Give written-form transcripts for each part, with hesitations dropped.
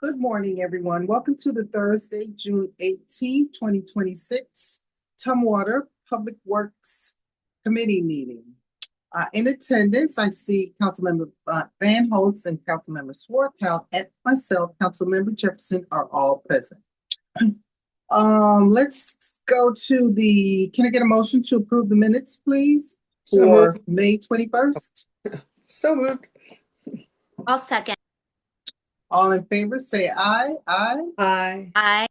Good morning, everyone. Welcome to the Thursday, June 18, 2026, Tumwater Public Works Committee meeting. In attendance, I see Councilmember Van Holst and Councilmember Swarthout and myself, Councilmember Jefferson, are all present. Let's go to can I get a motion to approve the minutes, please, for May 21st? So moved. I'll second. All in favor, say aye. Aye. Aye. Aye.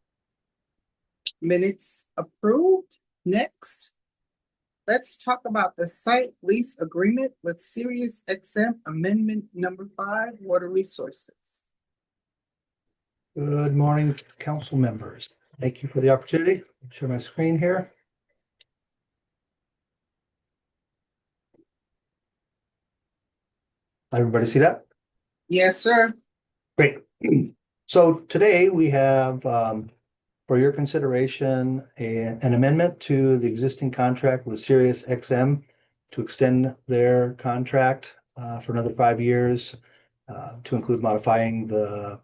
Minutes approved. Next, let's talk about the site lease agreement with SiriusXM Amendment Number 5, Water Resources. Good morning, council members. Thank you for the opportunity. I'll share my screen here. Everybody see that? Yes, sir. Great. So today we have for your consideration an amendment to the existing contract with SiriusXM to extend their contract for another 5 years to include modifying the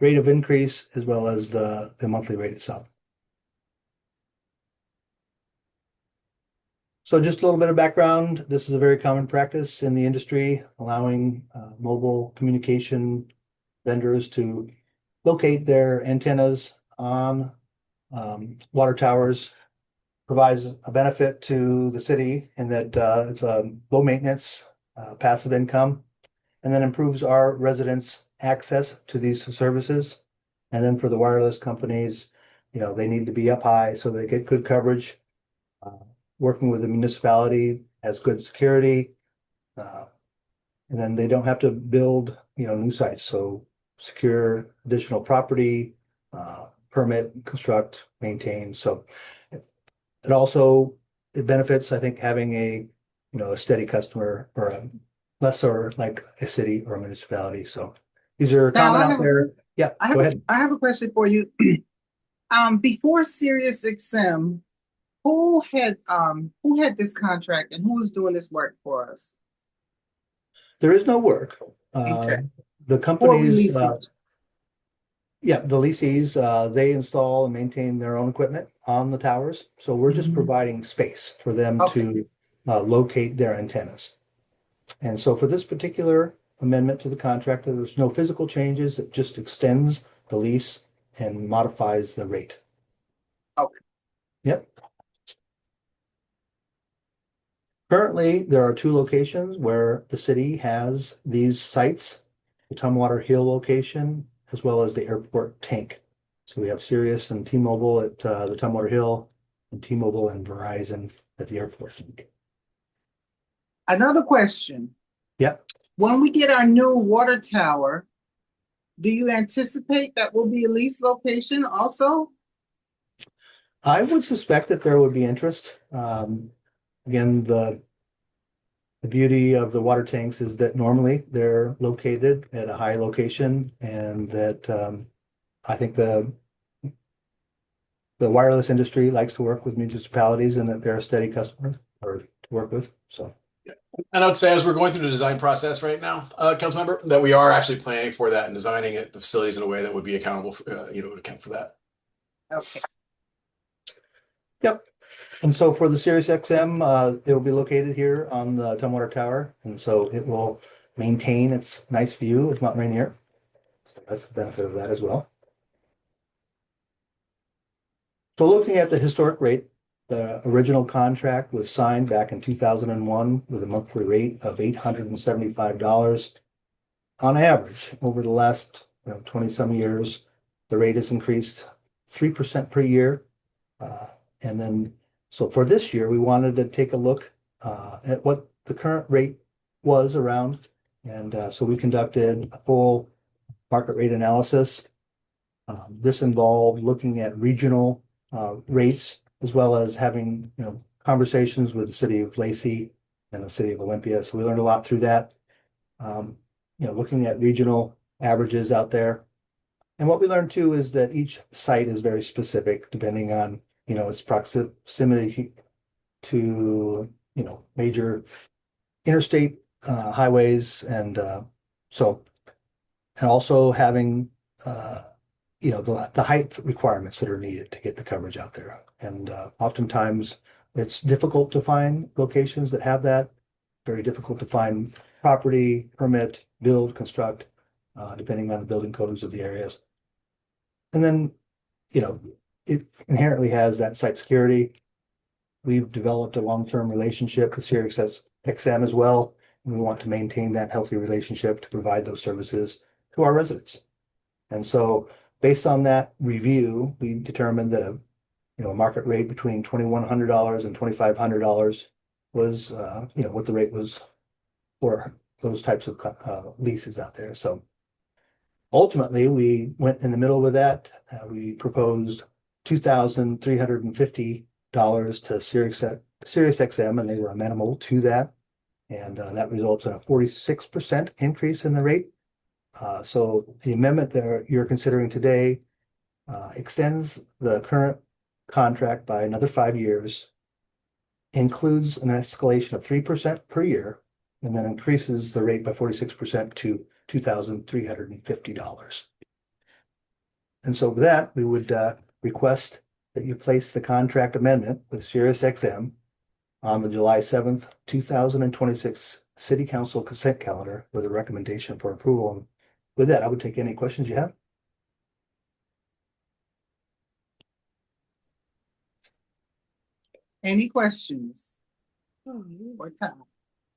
rate of increase as well as the monthly rate itself. So just a little bit of background. This is a very common practice in the industry, allowing mobile communication vendors to locate their antennas on water towers. Provides a benefit to the city in that it's a low maintenance, passive income, and then improves our residents' access to these services. And then for the wireless companies, they need to be up high so they get good coverage. Working with the municipality has good security, and then they don't have to build, new sites. So secure additional property, permit, construct, maintain. So it also benefits, I think, having a steady customer or a lessor like a city or a municipality. So these are common out there. Yeah, go ahead. I have a question for you. Before SiriusXM, who had this contract and who was doing this work for us? There is no work. Okay. The companies, the lessees, they install and maintain their own equipment on the towers. So we're just providing space for them to locate their antennas. And so for this particular amendment to the contract, there's no physical changes. It just extends the lease and modifies the rate. Okay. Yep. Currently, there are 2 locations where the city has these sites, the Tumwater Hill location, as well as the airport tank. So we have Sirius and T-Mobile at the Tumwater Hill, and T-Mobile and Verizon at the airport tank. Another question. Yep. When we get our new water tower, do you anticipate that will be a lease location also? I would suspect that there would be interest. Again, the beauty of the water tanks is that normally they're located at a high location, and that I think the wireless industry likes to work with municipalities and that they're a steady customer or to work with. So. And I would say, as we're going through the design process right now, Councilmember, that we are actually planning for that and designing the facilities in a way that would be accountable for, account for that. Okay. Yep. And so for the SiriusXM, it will be located here on the Tumwater Tower. And so it will maintain its nice view of Mount Rainier. So that's the benefit of that as well. So looking at the historic rate, the original contract was signed back in 2001 with a monthly rate of $875 on average. Over the last 20 some years, the rate has increased 3% per year. And then, so for this year, we wanted to take a look at what the current rate was around. And so we conducted a full market rate analysis. This involved looking at regional rates, as well as having conversations with the city of Lacey and the city of Olympia. So we learned a lot through that. Looking at regional averages out there. And what we learned too is that each site is very specific depending on its proximity to major interstate highways and So, and also having, the height requirements that are needed to get the coverage out there. And oftentimes it's difficult to find locations that have that, very difficult to find property, permit, build, construct, depending on the building codes of the areas. And then, it inherently has that site security. We've developed a long-term relationship with Sirius XM as well. And we want to maintain that healthy relationship to provide those services to our residents. And so based on that review, we determined that a market rate between $2,100 and $2,500 was, what the rate was for those types of leases out there. So ultimately, we went in the middle with that. We proposed $2,350 to Sirius XM, and they were amenable to that. And that results in a 46% increase in the rate. So the amendment that you're considering today extends the current contract by another 5 years, includes an escalation of 3% per year, and then increases the rate by 46% to $2,350. And so with that, we would request that you place the contract amendment with Sirius XM on the July 7th, 2026 City Council consent calendar with a recommendation for approval. And with that, I would take any questions you have. Any questions? Or Tom?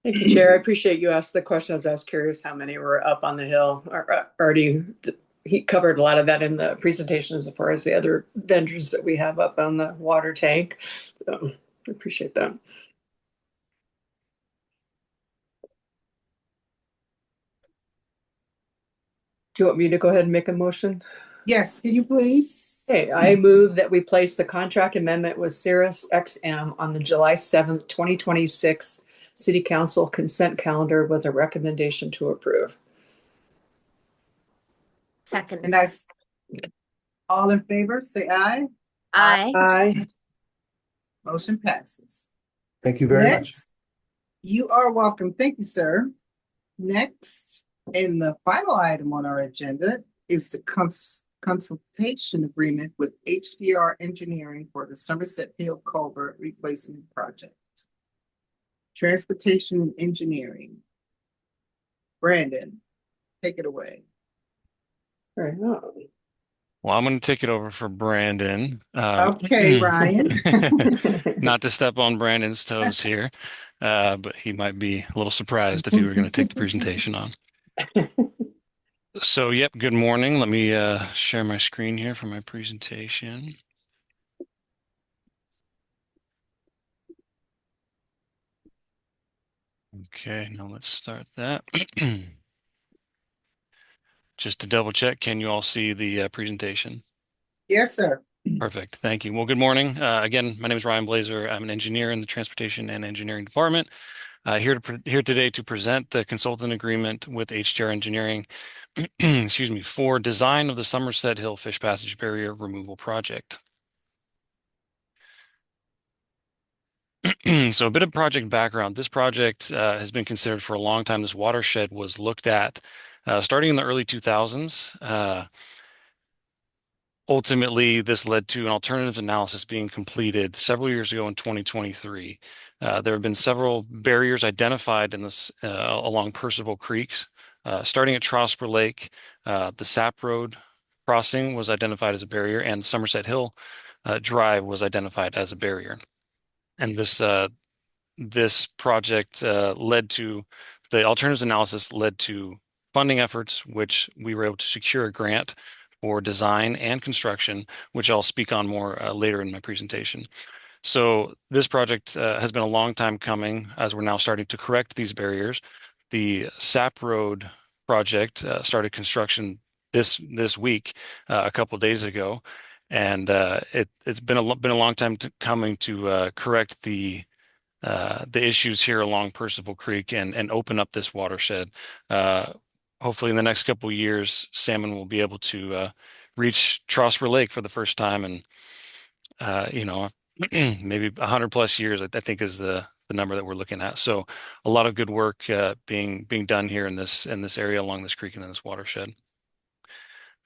Thank you, Chair. I appreciate you asked the questions. I was curious how many were up on the hill or already. He covered a lot of that in the presentation as far as the other vendors that we have up on the water tank. So I appreciate that. Do you want me to go ahead and make a motion? Yes, can you please? Okay, I move that we place the contract amendment with Sirius XM on the July 7th, 2026 City Council consent calendar with a recommendation to approve. Second. And all in favor, say aye. Aye. Aye. Motion passes. Thank you very much. Next, you are welcome. Thank you, sir. Next, and the final item on our agenda is the consultation agreement with HDR Engineering for the Somerset Hill Culvert Replacement Project. Transportation and Engineering. Brandon, take it away. Very well. Well, I'm going to take it over for Brandon. Okay, Ryan. Not to step on Brandon's toes here, but he might be a little surprised if he were going to take the presentation on. So, yep, good morning. Let me share my screen here for my presentation. Okay, now let's start that. Just to double check, can you all see the presentation? Yes, sir. Perfect. Thank you. Well, good morning. Again, my name is Ryan Blazer. I'm an engineer in the Transportation and Engineering Department. Here today to present the consultant agreement with HDR Engineering, excuse me, for design of the Somerset Hill Fish Passage Barrier Removal Project. So a bit of project background. This project has been considered for a long time. This watershed was looked at starting in the early 2000s. Ultimately, this led to an alternative analysis being completed several years ago in 2023. There have been several barriers identified in this along Percival Creeks, starting at Trosper Lake. The Sap Road crossing was identified as a barrier, and Somerset Hill Drive was identified as a barrier. And this project led to the alternatives analysis led to funding efforts, which we were able to secure a grant for design and construction, which I'll speak on more later in my presentation. So this project has been a long time coming as we're now starting to correct these barriers. The Sap Road project started construction this week, a couple of days ago, and it's been a long time coming to correct the issues here along Percival Creek and open up this watershed. Hopefully in the next couple of years, salmon will be able to reach Trosper Lake for the first time, and maybe 100+ years, I think, is the the number that we're looking at. So a lot of good work being done here in this area along this creek and in this watershed.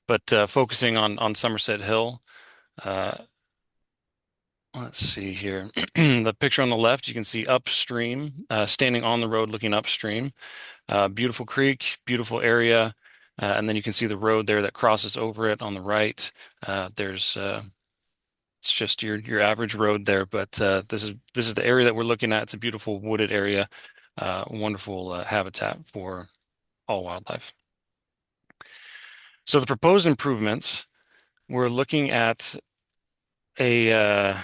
But focusing on Somerset Hill, let's see here. The picture on the left, you can see upstream, standing on the road looking upstream. Beautiful creek, beautiful area. And then you can see the road there that crosses over it on the right. There's it's just your average road there, but this is the area that we're looking at. It's a beautiful wooded area, wonderful habitat for all wildlife. So the proposed improvements, we're looking at a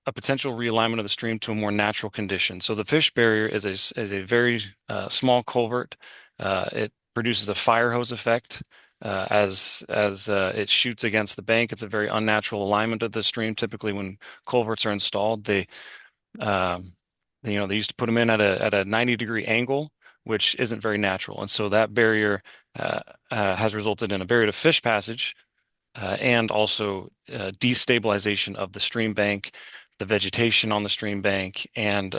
potential realignment of the stream to a more natural condition. So the fish barrier is a very small culvert. It produces a fire hose effect as it shoots against the bank. It's a very unnatural alignment of the stream. Typically, when culverts are installed, they used to put them in at a 90-degree angle, which isn't very natural. And so that barrier has resulted in a barrier to fish passage and also destabilization of the stream bank, the vegetation on the stream bank, and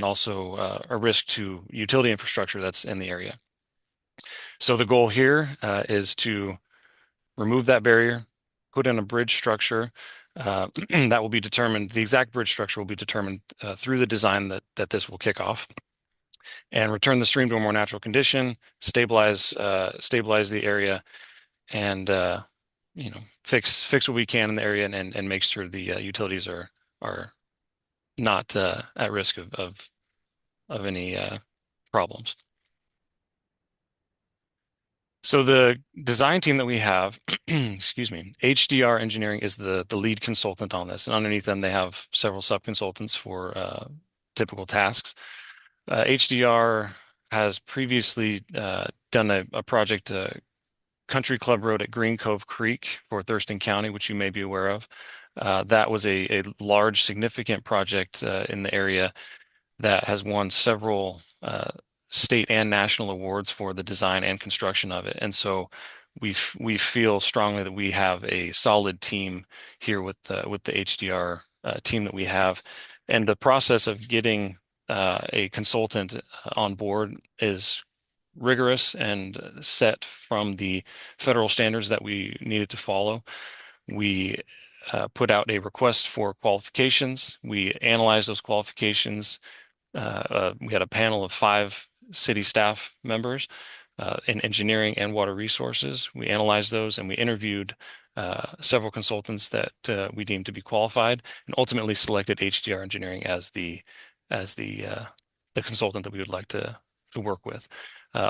also a risk to utility infrastructure that's in the area. So the goal here is to remove that barrier, put in a bridge structure that will be determined. The exact bridge structure will be determined through the design that this will kick off, and return the stream to a more natural condition, stabilize the area, and fix what we can in the area, and make sure the utilities are not at risk of any problems. So the design team that we have, excuse me, HDR Engineering is the lead consultant on this, and underneath them they have several sub-consultants for typical tasks. HDR has previously done a project, Country Club Road at Green Cove Creek for Thurston County, which you may be aware of. That was a large, significant project in the area that has won several state and national awards for the design and construction of it. And so we feel strongly that we have a solid team here with the HDR team that we have. And the process of getting a consultant on board is rigorous and set from the federal standards that we needed to follow. We put out a request for qualifications. We analyzed those qualifications. We had a panel of 5 city staff members in engineering and water resources. We analyzed those and we interviewed several consultants that we deemed to be qualified, and ultimately selected HDR Engineering as the consultant that we would like to work with.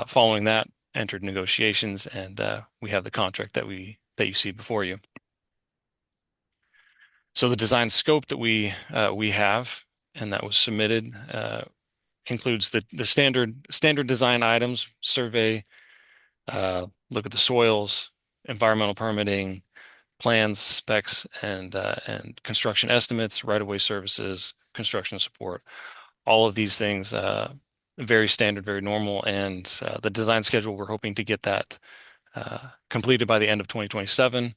Following that, entered negotiations, and we have the contract that you see before you. So the design scope that we have and that was submitted includes the standard design items: survey, look at the soils, environmental permitting, plans, specs, and construction estimates, right-of-way services, construction support. All of these things, very standard, very normal, and the design schedule, we're hoping to get that completed by the end of 2027,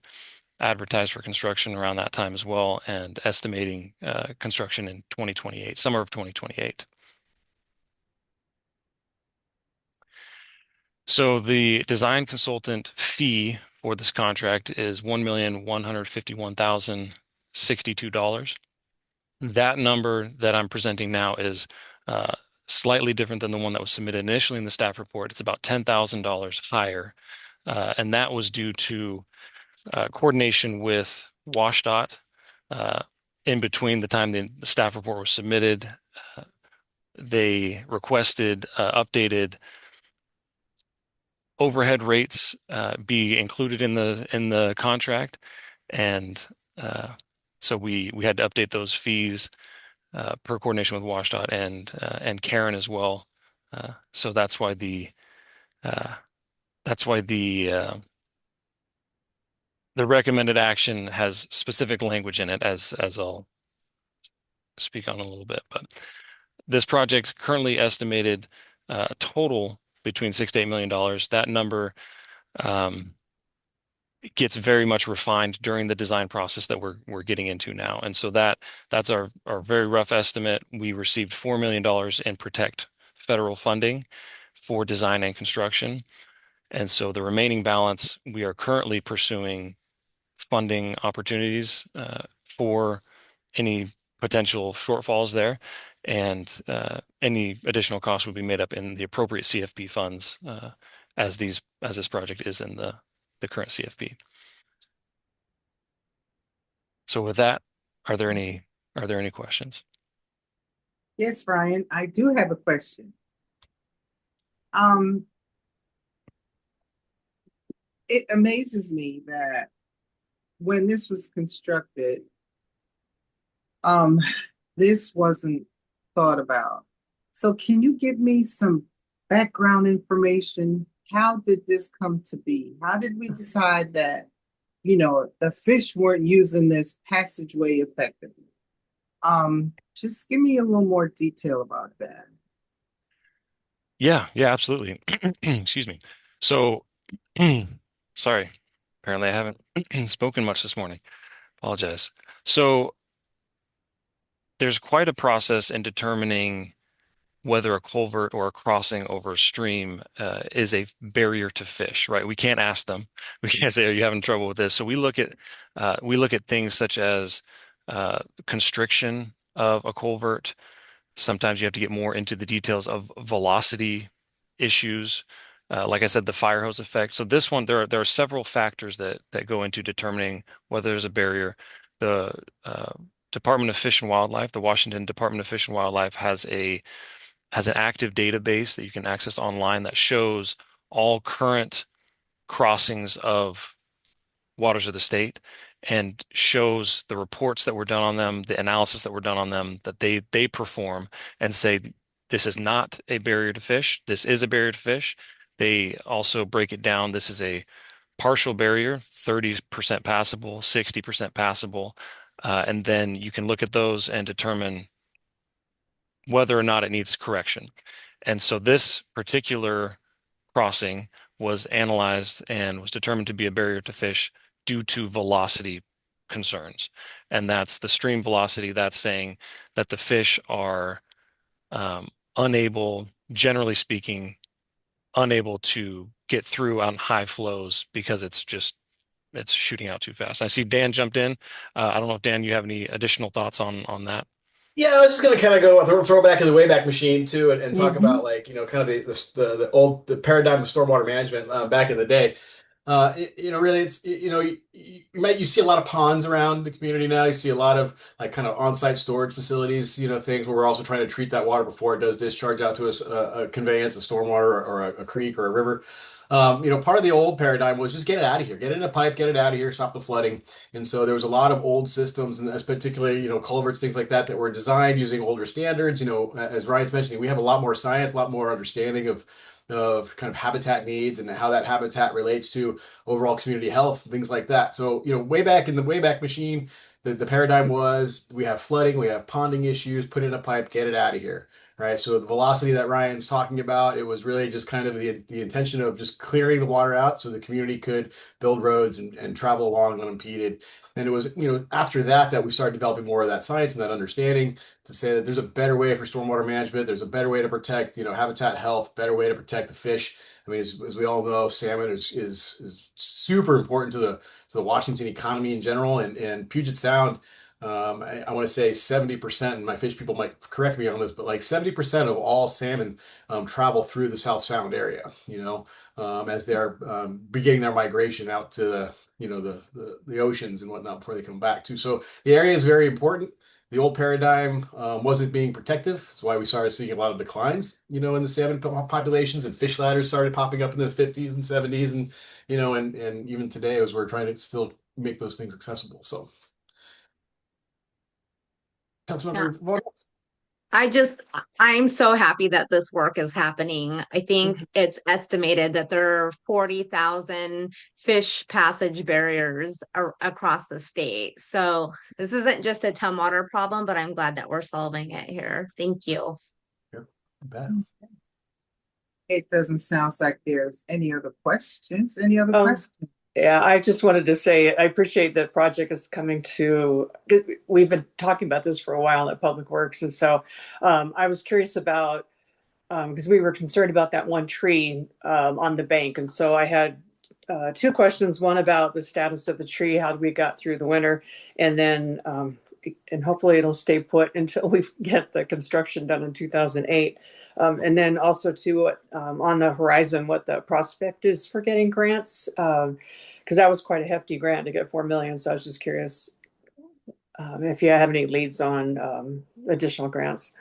advertised for construction around that time as well, and estimating construction in 2028, summer of 2028. So the design consultant fee for this contract is $1,151,062. That number that I'm presenting now is slightly different than the one that was submitted initially in the staff report. It's about $10,000 higher, and that was due to coordination with WashDOT in between the time the staff report was submitted. They requested updated overhead rates be included in the contract, and so we had to update those fees per coordination with WashDOT and Karen as well. So that's why the recommended action has specific language in it, as I'll speak on a little bit. But this project currently estimated total between $6 to $8 million. That number gets very much refined during the design process that we're getting into now. And so that's our very rough estimate. We received $4 million in Protect federal funding for design and construction. And so the remaining balance, we are currently pursuing funding opportunities for any potential shortfalls there. And any additional costs will be made up in the appropriate CFP funds as this project is in the current CFP. So with that, are there any questions? Yes, Brian, I do have a question. Um, it amazes me that when this was constructed, um, this wasn't thought about. So can you give me some background information? How did this come to be? How did we decide that, the fish weren't using this passageway effectively? Just give me a little more detail about that. Yeah, absolutely. Excuse me. So, sorry. Apparently I haven't spoken much this morning. Apologize. So there's quite a process in determining whether a culvert or a crossing over a stream is a barrier to fish, right? We can't ask them. We can't say, "Are you having trouble with this?" So we look at things such as constriction of a culvert. Sometimes you have to get more into the details of velocity issues. Like I said, the fire hose effect. So this one, there are several factors that go into determining whether there's a barrier. The Department of Fish and Wildlife, the Washington Department of Fish and Wildlife has an active database that you can access online that shows all current crossings of waters of the state and shows the reports that were done on them, the analysis that were done on them, that they perform and say this is not a barrier to fish. This is a barrier to fish. They also break it down. This is a partial barrier, 30% passable, 60% passable. And then you can look at those and determine whether or not it needs correction. And so this particular crossing was analyzed and was determined to be a barrier to fish due to velocity concerns. And that's the stream velocity. That's saying that the fish are unable, generally speaking, unable to get through on high flows because it's shooting out too fast. I see Dan jumped in. I don't know if Dan, you have any additional thoughts on that? Yeah, I was just gonna kind of go throw back in the Wayback Machine too, and talk about like kind of the paradigm of stormwater management back in the day. Really, it's you see a lot of ponds around the community now. You see a lot of like kind of on-site storage facilities, things where we're also trying to treat that water before it does discharge out to us, a conveyance, a stormwater, or a creek or a river. Part of the old paradigm was just get it out of here, get it in a pipe, get it out of here, stop the flooding. And so there was a lot of old systems, and particularly, culverts, things like that were designed using older standards. As Ryan's mentioning, we have a lot more science, a lot more understanding of kind of habitat needs and how that habitat relates to overall community health, things like that. So, way back in the Wayback Machine, the paradigm was we have flooding, we have ponding issues, put in a pipe, get it out of here. Right. So the velocity that Ryan's talking about, it was really just kind of the intention of just clearing the water out so the community could build roads and travel along unimpeded. And it was, after that we started developing more of that science and that understanding to say that there's a better way for stormwater management. There's a better way to protect, habitat health, better way to protect the fish. I mean, as we all know, salmon is super important to the Washington economy in general, and Puget Sound. I want to say 70%, and my fish people might correct me on this, but like 70% of all salmon travel through the South Sound area, as they're beginning their migration out to the oceans and whatnot before they come back too. So the area is very important. The old paradigm wasn't being protective. That's why we started seeing a lot of declines, in the salmon populations, and fish ladders started popping up in the 50s and 70s, and and even today as we're trying to still make those things accessible. So. Yeah. Councilmember Vaughn? I'm so happy that this work is happening. I think it's estimated that there are 40,000 fish passage barriers across the state. So this isn't just a Tumwater problem, but I'm glad that we're solving it here. Thank you. Yeah, you bet. It doesn't sound like there's any other questions. Any other Oh. questions? Yeah, I just wanted to say I appreciate that project is coming to. We've been talking about this for a while at Public Works, and so I was curious about because we were concerned about that one tree on the bank, and so I had two questions. One about the status of the tree, how we got through the winter, and then and hopefully it'll stay put until we get the construction done in 2008. And then also to on the horizon, what the prospect is for getting grants, because that was quite a hefty grant to get 4 million. So I was just curious if you have any leads on additional grants.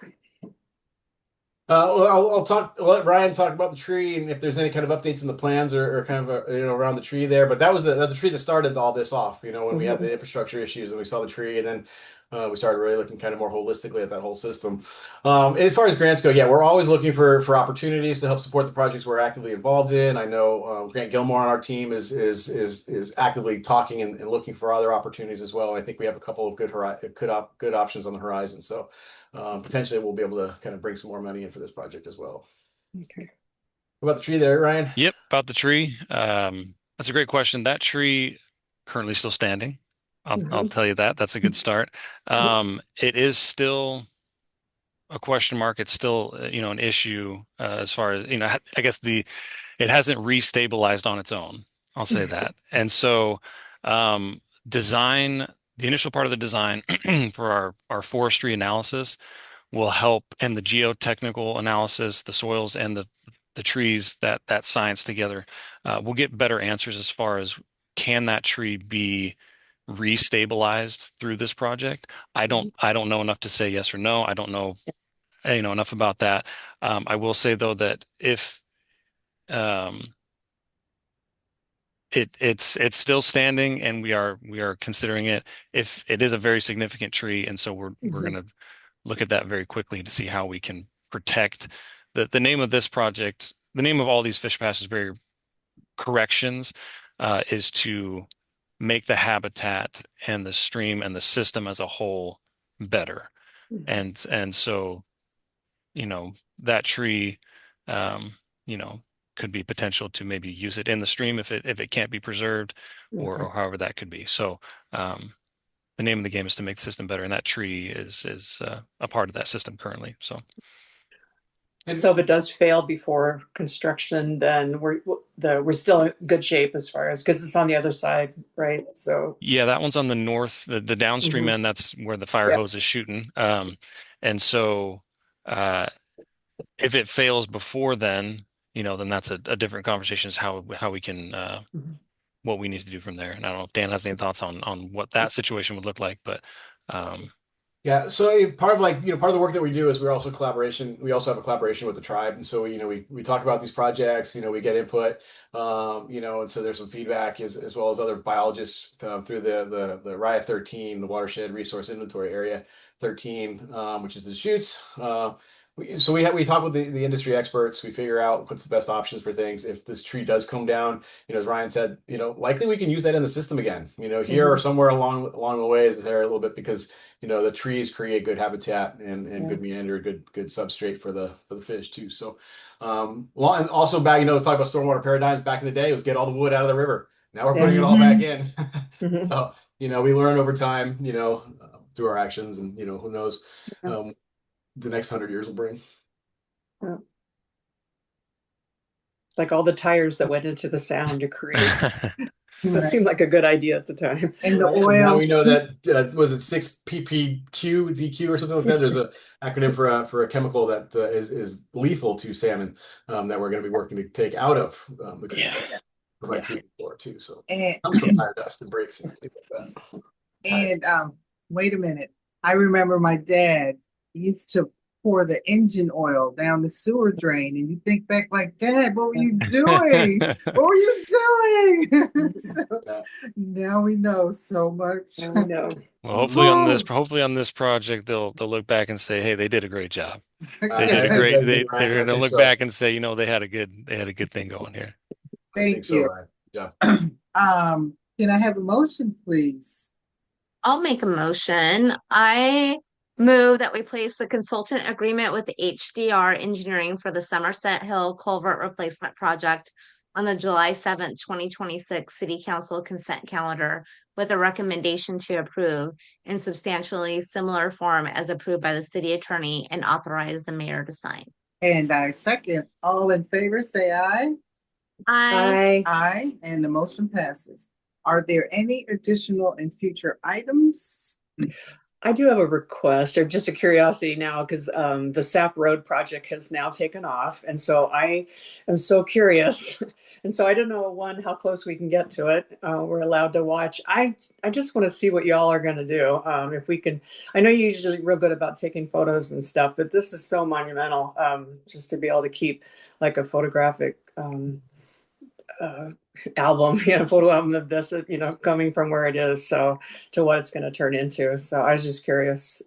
Well, I'll let Ryan talk about the tree and if there's any kind of updates in the plans or kind of around the tree there. But that was the tree that started all this off. When we had the infrastructure issues and we saw the tree, and then we started really looking kind of more holistically at that whole system. As far as grants go, yeah, we're always looking for opportunities to help support the projects we're actively involved in. I know Grant Gilmore on our team is actively talking and looking for other opportunities as well. I think we have a couple of good options on the horizon. So. Potentially we'll be able to kind of bring some more money in for this project as well. Okay. What about the tree there, Ryan? Yep, about the tree. That's a great question. That tree currently still standing. I'll tell you that. That's a good start. It is still a question mark. It's still, an issue as far as, I guess it hasn't restabilized on its own. I'll say that. And so, the initial part of the design for our forestry analysis will help, and the geotechnical analysis, the soils and the trees, that science together, we'll get better answers as far as can that tree be restabilized through this project. I don't know enough to say yes or no. I don't know, enough about that. I will say though that if it's still standing and we are considering it, if it is a very significant tree, and so we're going to look at that very quickly to see how we can protect the name of this project. The name of all these fish passes barrier corrections is to make the habitat and the stream and the system as a whole better. And so, that tree, could be potential to maybe use it in the stream if it can't be preserved, or however that could be. So, the name of the game is to make the system better, and that tree is a part of that system currently. So if it does fail before construction, then we're still in good shape as far as, because it's on the other side, right? So yeah, that one's on the north, the downstream end. That's where the fire hose is shooting. And so if it fails before then, then that's a different conversation, is how we can what we need to do from there. And I don't know if Dan has any thoughts on what that situation would look like, but yeah, so part of part of the work that we do is we also have a collaboration with the tribe. And so, we talk about these projects, we get input, and so there's some feedback as well as other biologists through the RIA 13, the Watershed Resource Inventory Area 13, which is the Deschutes. We talk with the industry experts. We figure out what's the best options for things. If this tree does come down, as Ryan said, likely we can use that in the system again. Here or somewhere along the ways there a little bit, because the trees create good habitat and good meander, good substrate for the fish too. So, and also back, talk about stormwater paradigms. Back in the day, it was get all the wood out of the river. Now we're putting it all back in. So we learn over time, through our actions, and who knows. The next 100 years will bring. Yeah. Like all the tires that went into the sound to create. That seemed like a good idea at the time. And the oil. Now we know that was it 6 ppq DQ or something like that. There's an acronym for a chemical that is lethal to salmon that we're going to be working to take out of the creeks. Provide treatment for it too. So it comes from tire dust and brakes and things like that. And wait a minute. I remember my dad used to pour the engine oil down the sewer drain, and you think back like, Dad, what were you doing? What were you doing? So now we know so much. Now we know. Well, hopefully on this project, they'll look back and say, hey, they did a great job. They did a great. They're going to look back and say, they had a good thing going here. Thank you. Yeah. Can I have a motion, please? I'll make a motion. I move that we place the consultant agreement with the HDR Engineering for the Somerset Hill Culvert Replacement Project on the July 7th, 2026 City Council consent calendar with a recommendation to approve in substantially similar form as approved by the city attorney and authorize the mayor to sign. And I second. All in favor, say aye. I Aye, and the motion passes. Are there any additional and future items? I do have a request or just a curiosity now because the SAP Road project has now taken off. And so I am so curious. And so I don't know, one, how close we can get to it. We're allowed to watch. I just want to see what y'all are going to do. If we can, I know you're usually real good about taking photos and stuff, but this is so monumental just to be able to keep like a photographic album, photo album of this, coming from where it is, so to what it's going to turn into. So I was just curious.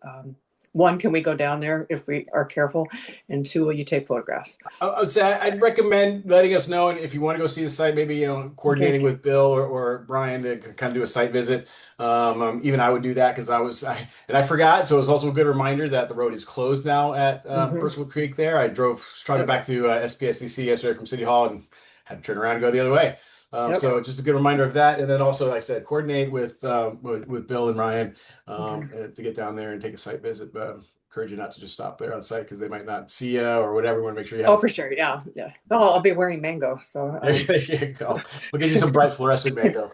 One, can we go down there if we are careful? And two, will you take photographs? I would say I'd recommend letting us know, and if you want to go see the site, maybe coordinating with Bill or Brian to kind of do a site visit. Even I would do that because I forgot, so it was also a good reminder that the road is closed now at Percival Creek. There, I drove back to SPSDC yesterday from City Hall and had to turn around and go the other way. So just a good reminder of that, and then also, like I said, coordinate with Bill and Ryan to get down there and take a site visit. But encourage you not to just stop there on site because they might not see you or whatever. We want to make sure you have. Oh, for sure, yeah. Oh, I'll be wearing mango, so there you go. We'll get you some bright fluorescent mango.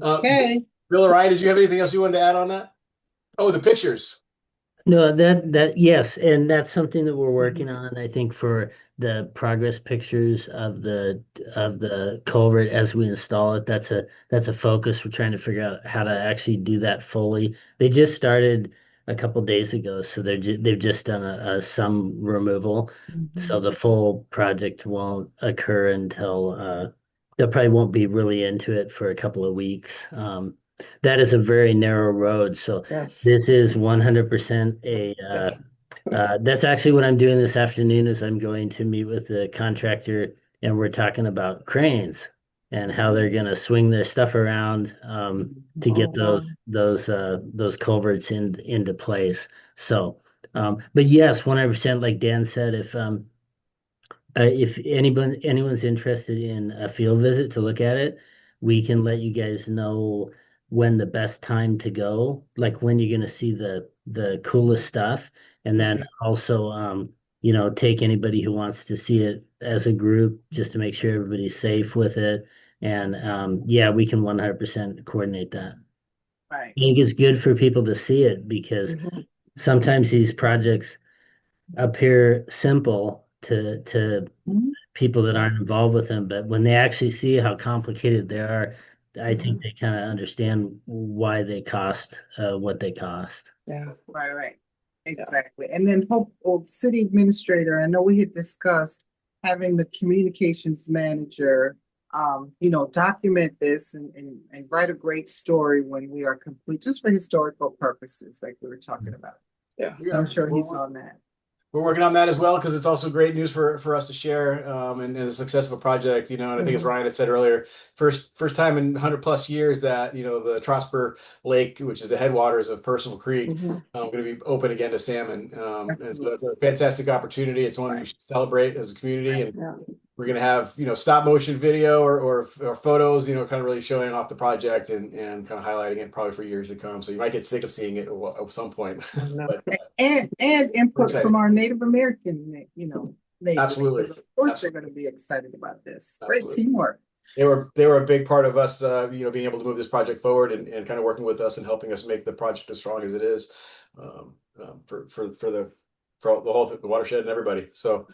Okay. Bill or Ryan, did you have anything else you wanted to add on that? Oh, the pictures. No, that yes, and that's something that we're working on. I think for the progress pictures of the culvert as we install it, that's a focus. We're trying to figure out how to actually do that fully. They just started a couple days ago, so they've just done a some removal. So the full project won't occur until they probably won't be really into it for a couple of weeks. That is a very narrow road, so yes. this is 100% a Yes. that's actually what I'm doing this afternoon is I'm going to meet with the contractor and we're talking about cranes and how they're going to swing their stuff around to get those culverts into place. So but yes, 100% like Dan said, if anyone's interested in a field visit to look at it, we can let you guys know when the best time to go, like when you're gonna see the coolest stuff, and then also take anybody who wants to see it as a group just to make sure everybody's safe with it. And yeah, we can 100% coordinate that. Right. I think it's good for people to see it because sometimes these projects appear simple to people that aren't involved with them, but when they actually see how complicated they are, I think they kind of understand why they cost what they cost. Yeah. Right. Exactly. And then city administrator, I know we had discussed having the communications manager, document this and write a great story when we are complete, just for historical purposes, like we were talking about. Yeah. I'm sure he's on that. We're working on that as well because it's also great news for us to share and the success of a project. And I think as Ryan had said earlier, first time in 100+ years that the Trosper Lake, which is the headwaters of Percival Creek, going to be open again to salmon. And so it's a fantastic opportunity. It's one we should celebrate as a community, and we're going to have stop motion video or photos, kind of really showing off the project and kind of highlighting it probably for years to come. So you might get sick of seeing it at some point. But, and input from our Native American, neighbors. Absolutely. Of course, they're going to be excited about this. Great teamwork. They were a big part of us, being able to move this project forward and kind of working with us and helping us make the project as strong as it is for the whole watershed and everybody. So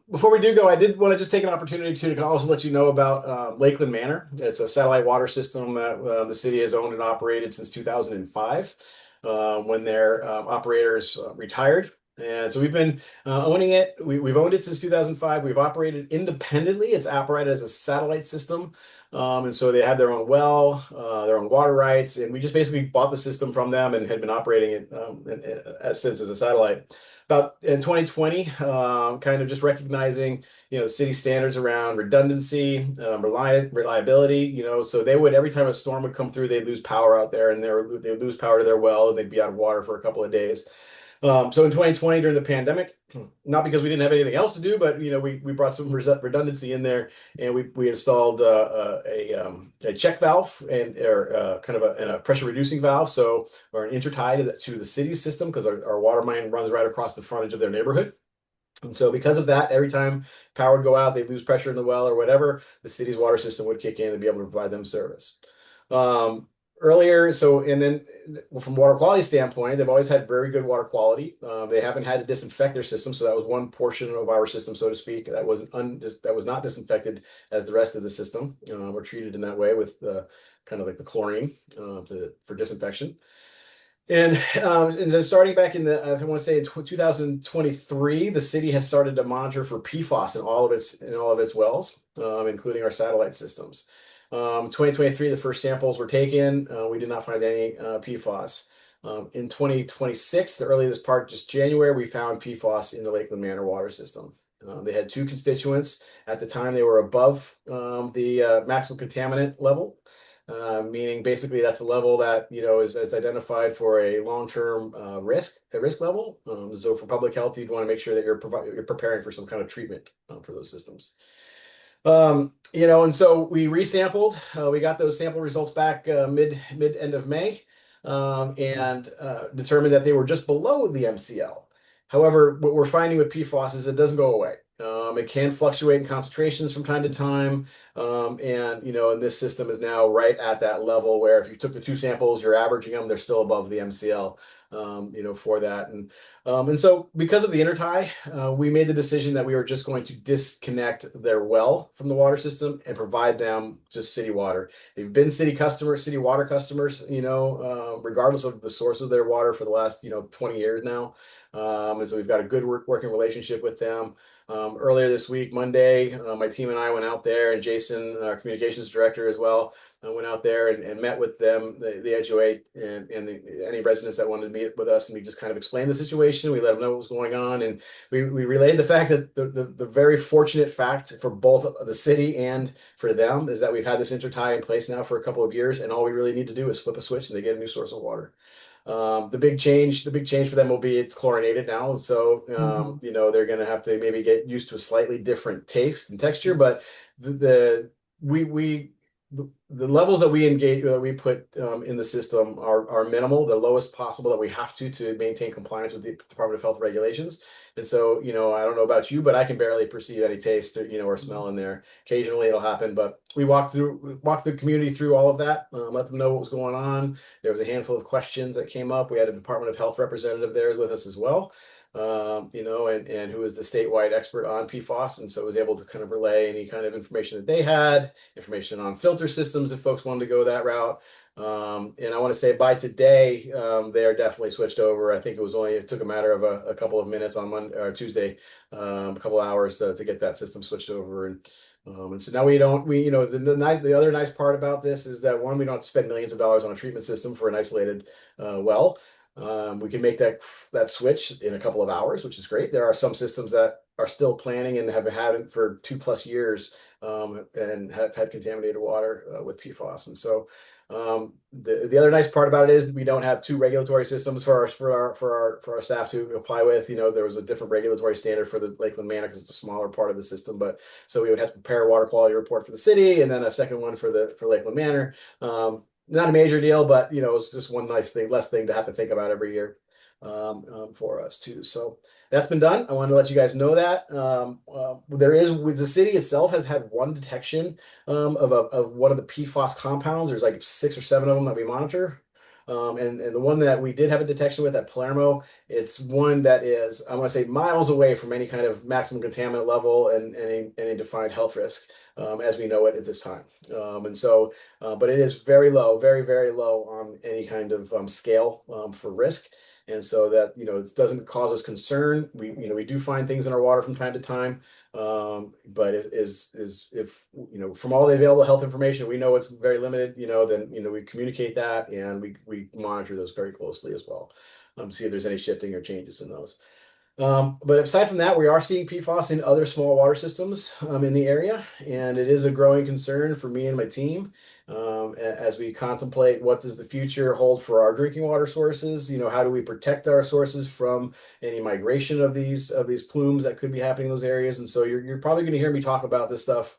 before we do go, I did want to just take an opportunity to also let you know about Lakeland Manor. It's a satellite water system that the city has owned and operated since 2005. When their operators retired. And so we've been owning it. We've owned it since 2005. We've operated independently. It's operated as a satellite system. And so they have their own well, their own water rights. And we just basically bought the system from them and had been operating it since as a satellite. About in 2020, kind of just recognizing, city standards around redundancy, reliability, so they would, every time a storm would come through, they'd lose power out there and they'd lose power to their well and they'd be out of water for a couple of days. So in 2020 during the pandemic, not because we didn't have anything else to do, but we brought some redundancy in there, and we installed a check valve or kind of a pressure reducing valve, or an intertie to the city's system because our water main runs right across the frontage of their neighborhood. And so because of that, every time power would go out, they'd lose pressure in the well or whatever, the city's water system would kick in and be able to provide them service. Earlier, and then from water quality standpoint, they've always had very good water quality. They haven't had to disinfect their system, so that was one portion of our system, so to speak, that was not disinfected as the rest of the system. Or treated in that way with kind of like the chlorine for disinfection. And then starting back in I want to say 2023, the city has started to monitor for PFAS in all of its wells, including our satellite systems. 2023, the first samples were taken. We did not find any PFAS. In 2026, the earliest part, just January, we found PFAS in the Lakeland Manor water system. They had two constituents. At the time, they were above the maximum contaminant level. Meaning basically that's the level that is identified for a long-term risk level. So for public health, you'd want to make sure that you're preparing for some kind of treatment for those systems. And so we resampled. We got those sample results back end of May, and determined that they were just below the MCL. However, what we're finding with PFAS is it doesn't go away. It can fluctuate in concentrations from time to time. And this system is now right at that level where if you took the two samples, you're averaging them, they're still above the MCL, for that. And so because of the intertie, we made the decision that we were just going to disconnect their well from the water system and provide them just city water. They've been city water customers, regardless of the source of their water for the last, 20 years now. And so we've got a good working relationship with them. Earlier this week, Monday, my team and I went out there, and Jason, our communications director as well, went out there and met with them, the HOA, and any residents that wanted to meet with us, and we just kind of explained the situation. We let them know what was going on, and we relayed the fact that the very fortunate fact for both the city and for them is that we've had this intertie in place now for a couple of years, and all we really need to do is flip a switch and they get a new source of water. The big change for them will be it's chlorinated now, so they're going to have to maybe get used to a slightly different taste and texture. But the levels that we put in the system are minimal, the lowest possible that we have to maintain compliance with the Department of Health regulations. And so, I don't know about you, but I can barely perceive any taste or smell in there. Occasionally it'll happen, but we walked the community through all of that, let them know what was going on. There was a handful of questions that came up. We had a Department of Health representative there with us as well, and who is the statewide expert on PFAS. And so was able to kind of relay any kind of information that they had, information on filter systems if folks wanted to go that route. And I want to say by today, they are definitely switched over. I think it took a matter of a couple of minutes on Monday or Tuesday, a couple of hours to get that system switched over. And so now the other nice part about this is that one, we don't have to spend millions of dollars on a treatment system for an isolated well. We can make that switch in a couple of hours, which is great. There are some systems that are still planning and have had it for 2+ years, and have had contaminated water with PFAS. And so the other nice part about it is that we don't have two regulatory systems for our staff to apply with. There was a different regulatory standard for the Lakeland Manor because it's a smaller part of the system, but so we would have to prepare a water quality report for the city and then a second one for Lakeland Manor. Not a major deal, but it's just one less thing to have to think about every year for us too. So that's been done. I wanted to let you guys know that the city itself has had one detection of one of the PFAS compounds. There's like 6 or 7 of them that we monitor. And the one that we did have a detection with at Palermo, it's one that is, I want to say, miles away from any kind of maximum contaminant level and any defined health risk as we know it at this time. But it is very low, very, very low on any kind of scale for risk. And so that, it doesn't cause us concern. We do find things in our water from time to time. But if from all the available health information, we know it's very limited, then, we communicate that and we monitor those very closely as well. See if there's any shifting or changes in those. But aside from that, we are seeing PFAS in other small water systems in the area, and it is a growing concern for me and my team as we contemplate what does the future hold for our drinking water sources. You know, how do we protect our sources from any migration of these plumes that could be happening in those areas? And so you're probably going to hear me talk about this stuff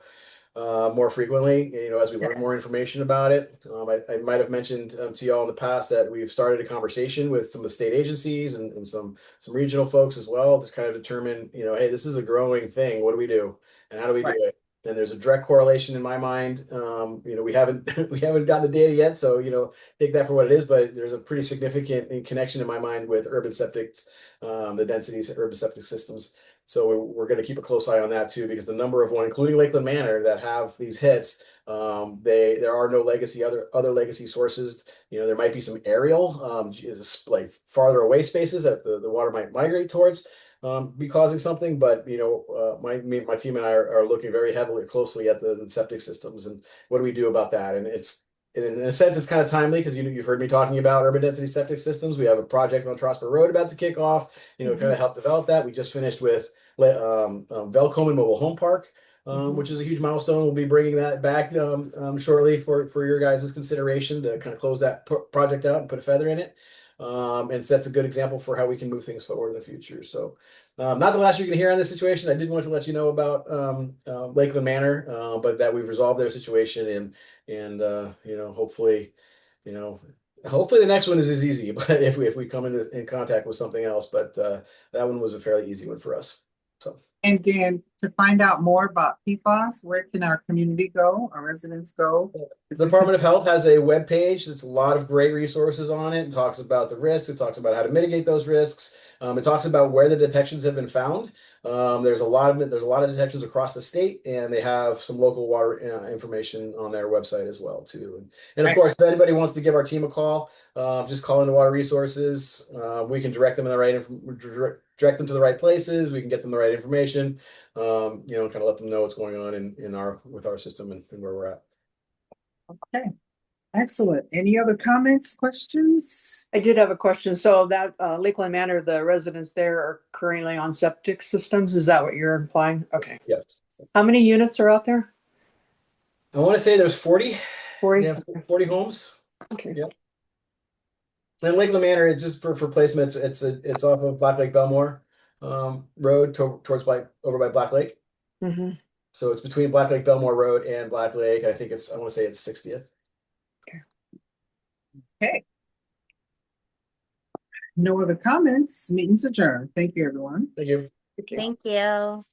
more frequently, you know, as we learn more information about it. I might have mentioned to y'all in the past that we've started a conversation with some of the state agencies and some regional folks as well to kind of determine, you know, hey, this is a growing thing. What do we do, and how do we do Right. it? And there's a direct correlation in my mind. You know, we haven't we haven't gotten the data yet, so you know, take that for what it is. But there's a pretty significant connection in my mind with urban septics, the densities of urban septic systems. So we're going to keep a close eye on that too, because the number of one, including Lakeland Manor, that have these hits, there are no legacy other legacy sources. You know, there might be some aerial, like farther away spaces that the water might migrate towards, be causing something. But you know, my team and I are looking very closely at the septic systems and what do we do about that? And in a sense, it's kind of timely because you've heard me talking about urban density septic systems. We have a project on Trosper Road about to kick off, you know, kind of help develop that. We just finished with Velcombe Mobile Home Park, which is a huge milestone. We'll be bringing that back shortly for your guys' consideration to kind of close that project out and put a feather in it. And so that's a good example for how we can move things forward in the future. So not the last you're going to hear on this situation. I did want to let you know about Lakeland Manor, but that we've resolved their situation and you know, hopefully the next one is as easy. But if we come in contact with something else, but that one was a fairly easy one for us. So. And then to find out more about PFAS, where can our community go, our residents go? The Department of Health has a web page. It's a lot of great resources on it. It talks about the risks. It talks about how to mitigate those risks. It talks about where the detections have been found. There's a lot of detections across the state, and they have some local water information on their website as well too. And of course, if anybody wants to give our team a call, just call into Water Resources. We can direct them in the direct them to the right places. We can get them the right information. You know, kind of let them know what's going on with our system and where we're at. Okay, excellent. Any other comments, questions? I did have a question. So that Lakeland Manor, the residents there are currently on septic systems. Is that what you're implying? Okay. Yes. How many units are out there? I want to say there's 40. 40? Yeah, 40 homes. Okay. Yep. And Lakeland Manor is just for placements. It's off of Black Lake Belmore Road towards over by Black Lake. Mm-hmm. So it's between Black Lake Belmore Road and Black Lake. I think I want to say it's 60th. Okay. No other comments. Meeting's adjourned. Thank you, everyone. Thank you. Thank you.